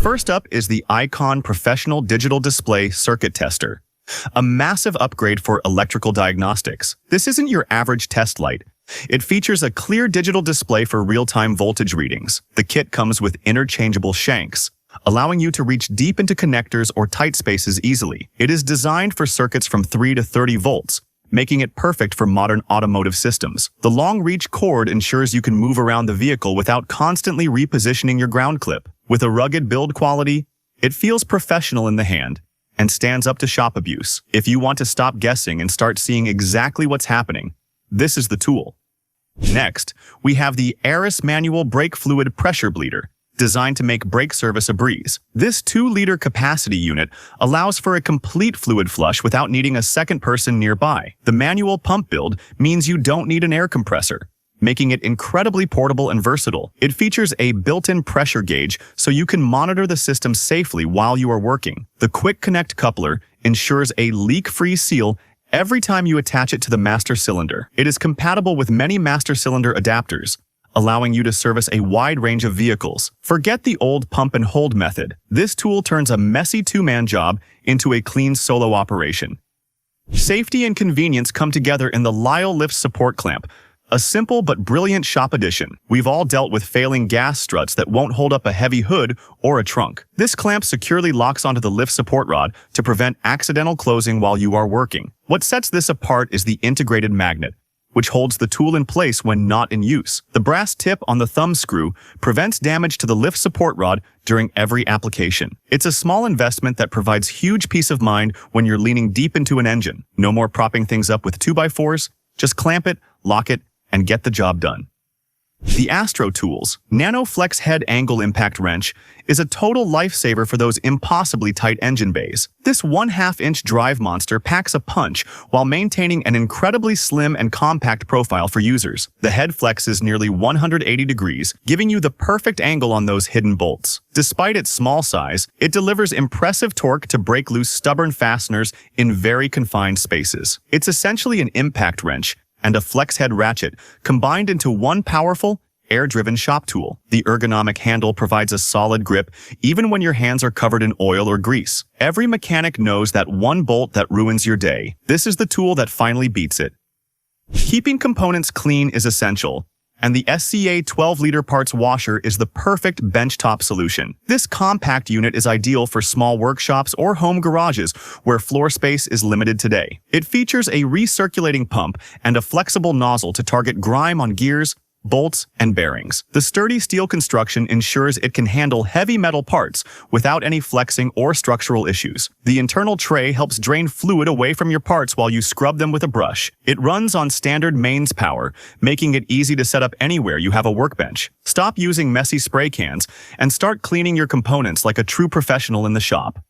First up is the Icon Professional Digital Display Circuit Tester, a massive upgrade for electrical diagnostics. This isn't your average test light. It features a clear digital display for real-time voltage readings. The kit comes with interchangeable shanks, allowing you to reach deep into connectors or tight spaces easily. It is designed for circuits from 3 to 30 volts, making it perfect for modern automotive systems. The long-reach cord ensures you can move around the vehicle without constantly repositioning your ground clip. With a rugged build quality, it feels professional in the hand and stands up to shop abuse. If you want to stop guessing and start seeing exactly what's happening, this is the tool. Next, we have the Aerys Manual Brake Fluid Pressure Bleeder, designed to make brake service a breeze. This 2-liter capacity unit allows for a complete fluid flush without needing a second person nearby. The manual pump build means you don't need an air compressor, making it incredibly portable and versatile. It features a built-in pressure gauge so you can monitor the system safely while you are working. The Quick Connect coupler ensures a leak-free seal every time you attach it to the master cylinder. It is compatible with many master cylinder adapters, allowing you to service a wide range of vehicles. Forget the old pump and hold method. This tool turns a messy 2-man job into a clean solo operation. Safety and convenience come together in the Lyall lift support clamp, a simple but brilliant shop addition. We've all dealt with failing gas struts that won't hold up a heavy hood or a trunk. This clamp securely locks onto the lift support rod to prevent accidental closing while you are working. What sets this apart is the integrated magnet, which holds the tool in place when not in use. The brass tip on the thumb screw prevents damage to the lift support rod during every application. It's a small investment that provides huge peace of mind when you're leaning deep into an engine. No more propping things up with 2x4s. Just clamp it, lock it, and get the job done. The Astro Tools Nanoflex Head Angle Impact Wrench is a total lifesaver for those impossibly tight engine bays. This 1/2-inch drive monster packs a punch while maintaining an incredibly slim and compact profile for users. The head flexes nearly 180 degrees, giving you the perfect angle on those hidden bolts. Despite its small size, it delivers impressive torque to break loose stubborn fasteners in very confined spaces. It's essentially an impact wrench and a flex head ratchet combined into one powerful, air-driven shop tool. The ergonomic handle provides a solid grip even when your hands are covered in oil or grease. Every mechanic knows that one bolt that ruins your day. This is the tool that finally beats it. Keeping components clean is essential, and the SCA 12-liter parts washer is the perfect benchtop solution. This compact unit is ideal for small workshops or home garages where floor space is limited today. It features a recirculating pump and a flexible nozzle to target grime on gears, bolts, and bearings. The sturdy steel construction ensures it can handle heavy metal parts without any flexing or structural issues. The internal tray helps drain fluid away from your parts while you scrub them with a brush. It runs on standard mains power, making it easy to set up anywhere you have a workbench. Stop using messy spray cans and start cleaning your components like a true professional in the shop.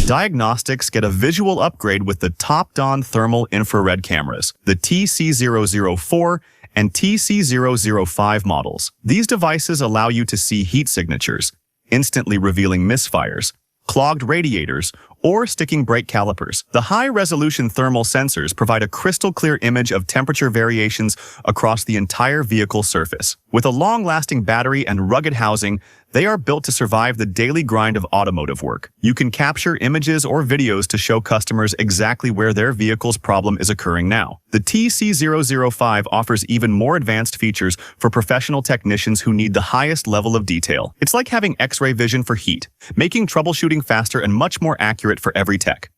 Diagnostics get a visual upgrade with the TOPDON thermal infrared cameras, the TC004 and TC005 models. These devices allow you to see heat signatures, instantly revealing misfires, clogged radiators, or sticking brake calipers. The high-resolution thermal sensors provide a crystal-clear image of temperature variations across the entire vehicle surface. With a long-lasting battery and rugged housing, they are built to survive the daily grind of automotive work. You can capture images or videos to show customers exactly where their vehicle's problem is occurring now. The TC005 offers even more advanced features for professional technicians who need the highest level of detail. It's like having X-ray vision for heat, making troubleshooting faster and much more accurate for every tech.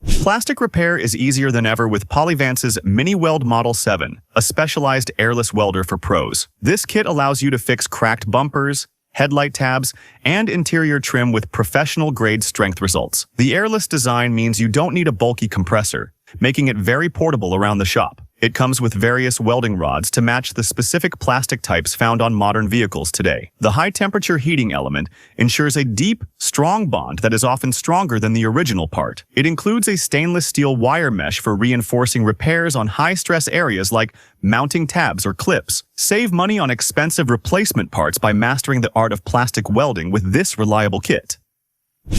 Plastic repair is easier than ever with Polyvance's Mini-Weld Model 7, a specialized airless welder for pros. This kit allows you to fix cracked bumpers, headlight tabs, and interior trim with professional-grade strength results. The Airless design means you don't need a bulky compressor, making it very portable around the shop. It comes with various welding rods to match the specific plastic types found on modern vehicles today. The high-temperature heating element ensures a deep, strong bond that is often stronger than the original part. It includes a stainless steel wire mesh for reinforcing repairs on high-stress areas like mounting tabs or clips. Save money on expensive replacement parts by mastering the art of plastic welding with this reliable kit.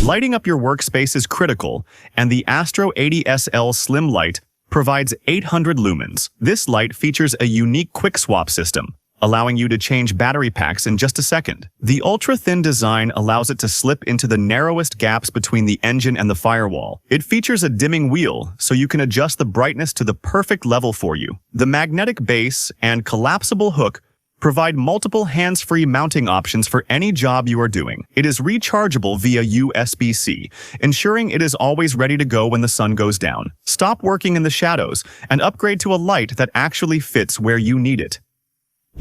Lighting up your workspace is critical, and the Astro 80SL Slim Light provides 800 lumens. This light features a unique quick swap system, allowing you to change battery packs in just a second. The ultra-thin design allows it to slip into the narrowest gaps between the engine and the firewall. It features a dimming wheel, so you can adjust the brightness to the perfect level for you. The magnetic base and collapsible hook provide multiple hands-free mounting options for any job you are doing. It is rechargeable via USB-C, ensuring it is always ready to go when the sun goes down. Stop working in the shadows and upgrade to a light that actually fits where you need it.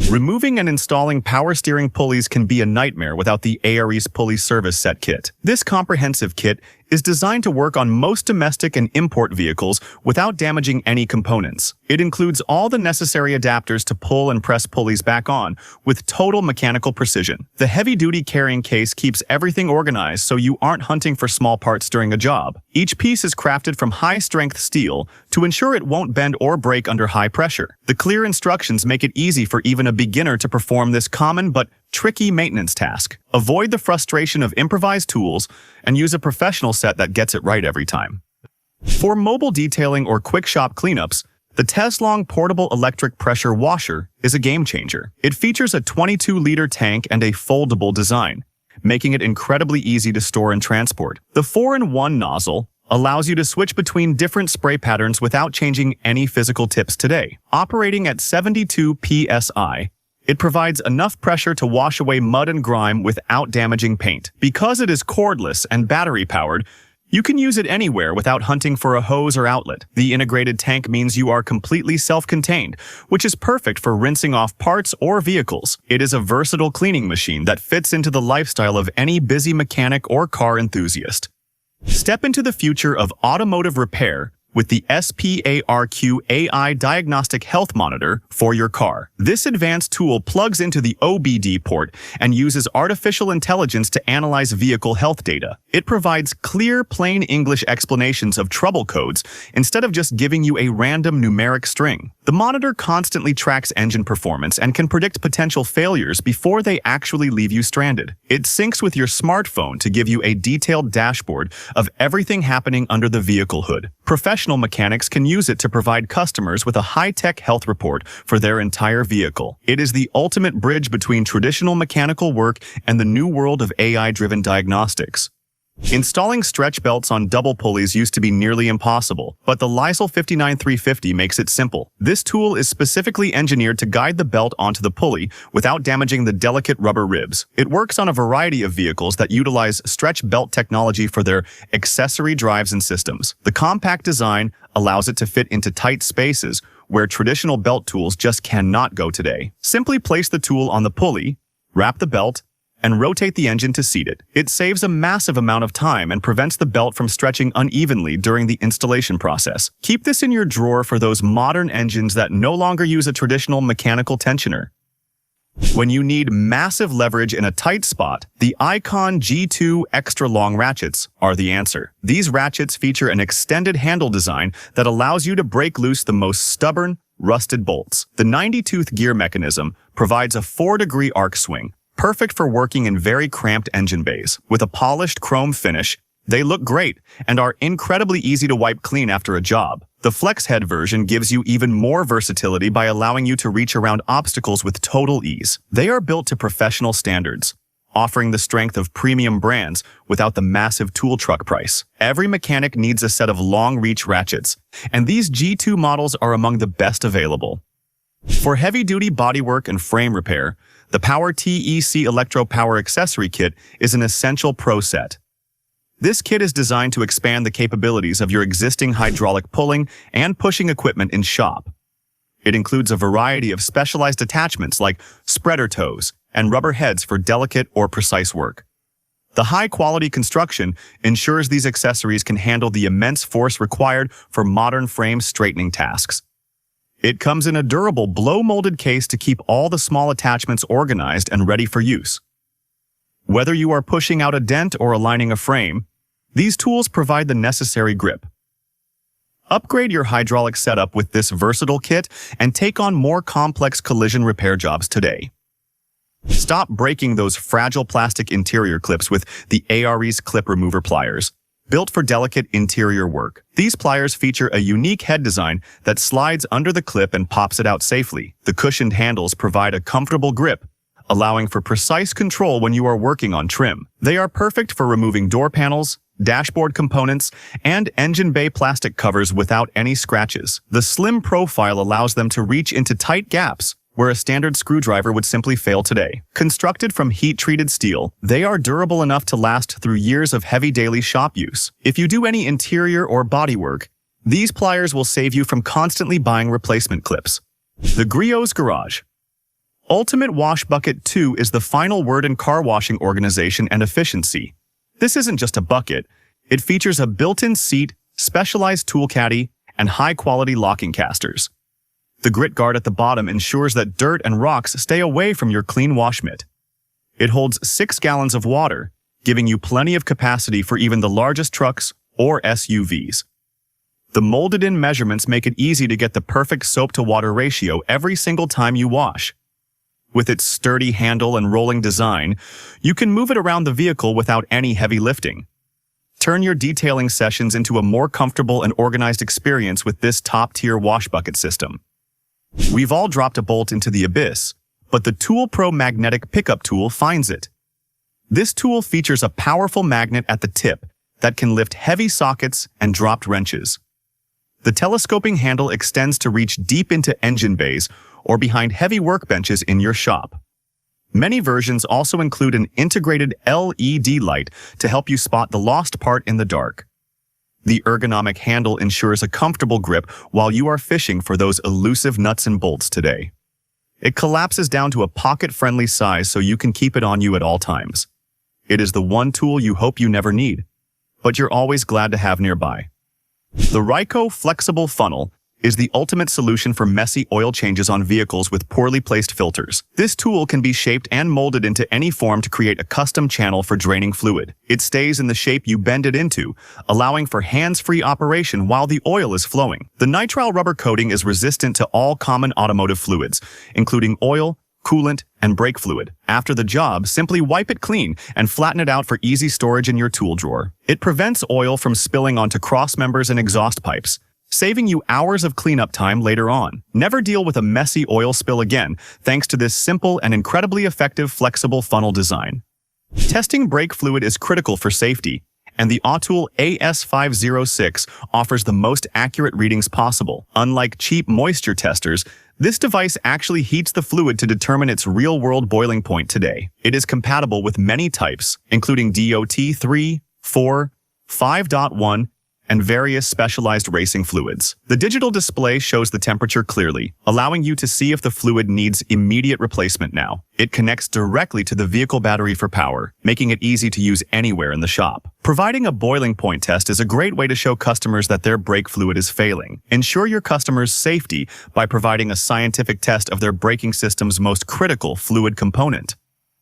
Removing and installing power steering pulleys can be a nightmare without the ARS Pulley Service Set kit. This comprehensive kit is designed to work on most domestic and import vehicles without damaging any components. It includes all the necessary adapters to pull and press pulleys back on with total mechanical precision. The heavy-duty carrying case keeps everything organized so you aren't hunting for small parts during a job. Each piece is crafted from high-strength steel to ensure it won't bend or break under high pressure. The clear instructions make it easy for even a beginner to perform this common but tricky maintenance task. Avoid the frustration of improvised tools and use a professional set that gets it right every time. For mobile detailing or quick shop cleanups, the Teslong portable electric pressure washer is a game changer. It features a 22-liter tank and a foldable design, making it incredibly easy to store and transport. The 4-in-1 nozzle allows you to switch between different spray patterns without changing any physical tips today. Operating at 72 psi, it provides enough pressure to wash away mud and grime without damaging paint. Because it is cordless and battery-powered, you can use it anywhere without hunting for a hose or outlet. The integrated tank means you are completely self-contained, which is perfect for rinsing off parts or vehicles. It is a versatile cleaning machine that fits into the lifestyle of any busy mechanic or car enthusiast. Step into the future of automotive repair with the SPARQ AI Diagnostic Health Monitor for your car. This advanced tool plugs into the OBD port and uses artificial intelligence to analyze vehicle health data. It provides clear, plain English explanations of trouble codes instead of just giving you a random numeric string. The monitor constantly tracks engine performance and can predict potential failures before they actually leave you stranded. It syncs with your smartphone to give you a detailed dashboard of everything happening under the vehicle hood. Professional mechanics can use it to provide customers with a high-tech health report for their entire vehicle. It is the ultimate bridge between traditional mechanical work and the new world of AI-driven diagnostics. Installing stretch belts on double pulleys used to be nearly impossible, but the Lizel 59350 makes it simple. This tool is specifically engineered to guide the belt onto the pulley without damaging the delicate rubber ribs. It works on a variety of vehicles that utilize stretch belt technology for their accessory drives and systems. The compact design allows it to fit into tight spaces where traditional belt tools just cannot go today. Simply place the tool on the pulley, wrap the belt, and rotate the engine to seat it. It saves a massive amount of time and prevents the belt from stretching unevenly during the installation process. Keep this in your drawer for those modern engines that no longer use a traditional mechanical tensioner. When you need massive leverage in a tight spot, the Icon G2 extra long ratchets are the answer. These ratchets feature an extended handle design that allows you to break loose the most stubborn, rusted bolts. The 90-tooth gear mechanism provides a 4-degree arc swing, perfect for working in very cramped engine bays. With a polished chrome finish, they look great and are incredibly easy to wipe clean after a job. The flex head version gives you even more versatility by allowing you to reach around obstacles with total ease. They are built to professional standards, offering the strength of premium brands without the massive tool truck price. Every mechanic needs a set of long-reach ratchets, and these G2 models are among the best available. For heavy-duty bodywork and frame repair, the Powertec ElectroPower accessory kit is an essential pro set. This kit is designed to expand the capabilities of your existing hydraulic pulling and pushing equipment in shop. It includes a variety of specialized attachments like spreader toes and rubber heads for delicate or precise work. The high-quality construction ensures these accessories can handle the immense force required for modern frame straightening tasks. It comes in a durable blow-molded case to keep all the small attachments organized and ready for use. Whether you are pushing out a dent or aligning a frame, these tools provide the necessary grip. Upgrade your hydraulic setup with this versatile kit and take on more complex collision repair jobs today. Stop breaking those fragile plastic interior clips with the ARS clip remover pliers. built for delicate interior work. These pliers feature a unique head design that slides under the clip and pops it out safely. The cushioned handles provide a comfortable grip, allowing for precise control when you are working on trim. They are perfect for removing door panels, dashboard components, and engine bay plastic covers without any scratches. The slim profile allows them to reach into tight gaps where a standard screwdriver would simply fail today. Constructed from heat-treated steel, they are durable enough to last through years of heavy daily shop use. If you do any interior or bodywork, these pliers will save you from constantly buying replacement clips. The GRIOS Garage Ultimate Wash Bucket 2 is the final word in car washing organization and efficiency. This isn't just a bucket. It features a built-in seat, specialized tool caddy, and high-quality locking casters. The grit guard at the bottom ensures that dirt and rocks stay away from your clean wash mitt. It holds 6 gallons of water, giving you plenty of capacity for even the largest trucks or SUVs. The molded-in measurements make it easy to get the perfect soap-to-water ratio every single time you wash. With its sturdy handle and rolling design, you can move it around the vehicle without any heavy lifting. Turn your detailing sessions into a more comfortable and organized experience with this top-tier wash bucket system. We've all dropped a bolt into the abyss, but the Tool Pro magnetic pickup tool finds it. This tool features a powerful magnet at the tip that can lift heavy sockets and dropped wrenches. The telescoping handle extends to reach deep into engine bays or behind heavy workbenches in your shop. Many versions also include an integrated LED light to help you spot the lost part in the dark. The ergonomic handle ensures a comfortable grip while you are fishing for those elusive nuts and bolts today. It collapses down to a pocket-friendly size so you can keep it on you at all times. It is the one tool you hope you never need, but you're always glad to have nearby. The reicho flexible funnel is the ultimate solution for messy oil changes on vehicles with poorly placed filters. This tool can be shaped and molded into any form to create a custom channel for draining fluid. It stays in the shape you bend it into, allowing for hands-free operation while the oil is flowing. The nitrile rubber coating is resistant to all common automotive fluids, including oil, coolant, and brake fluid. After the job, simply wipe it clean and flatten it out for easy storage in your tool drawer. It prevents oil from spilling onto cross members and exhaust pipes, saving you hours of cleanup time later on. Never deal with a messy oil spill again, thanks to this simple and incredibly effective flexible funnel design. Testing brake fluid is critical for safety, and the Autool AS506 offers the most accurate readings possible. Unlike cheap moisture testers, this device actually heats the fluid to determine its real-world boiling point today. It is compatible with many types, including DOT 3, 4, 5.1, and various specialized racing fluids. The digital display shows the temperature clearly, allowing you to see if the fluid needs immediate replacement now. It connects directly to the vehicle battery for power, making it easy to use anywhere in the shop. Providing a boiling point test is a great way to show customers that their brake fluid is failing. Ensure your customers' safety by providing a scientific test of their braking system's most critical fluid component.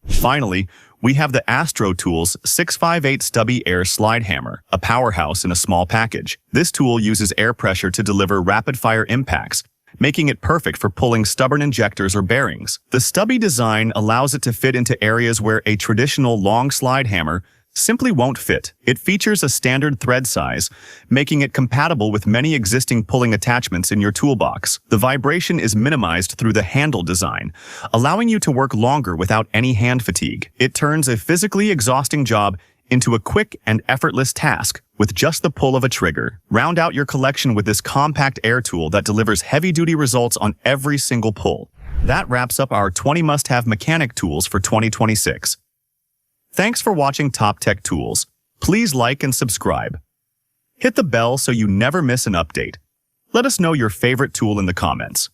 Finally, we have the Astro Tools 658 Stubby Air Slide Hammer, a powerhouse in a small package. This tool uses air pressure to deliver rapid-fire impacts, making it perfect for pulling stubborn injectors or bearings. The stubby design allows it to fit into areas where a traditional long slide hammer simply won't fit. It features a standard thread size, making it compatible with many existing pulling attachments in your toolbox. The vibration is minimized through the handle design, allowing you to work longer without any hand fatigue. It turns a physically exhausting job into a quick and effortless task with just the pull of a trigger. Round out your collection with this compact air tool that delivers heavy-duty results on every single pull. That wraps up our 20 must-have mechanic tools for 2026. Thanks for watching Top Tech Tools. Please like and subscribe. Hit the bell so you never miss an update. Let us know your favorite tool in the comments.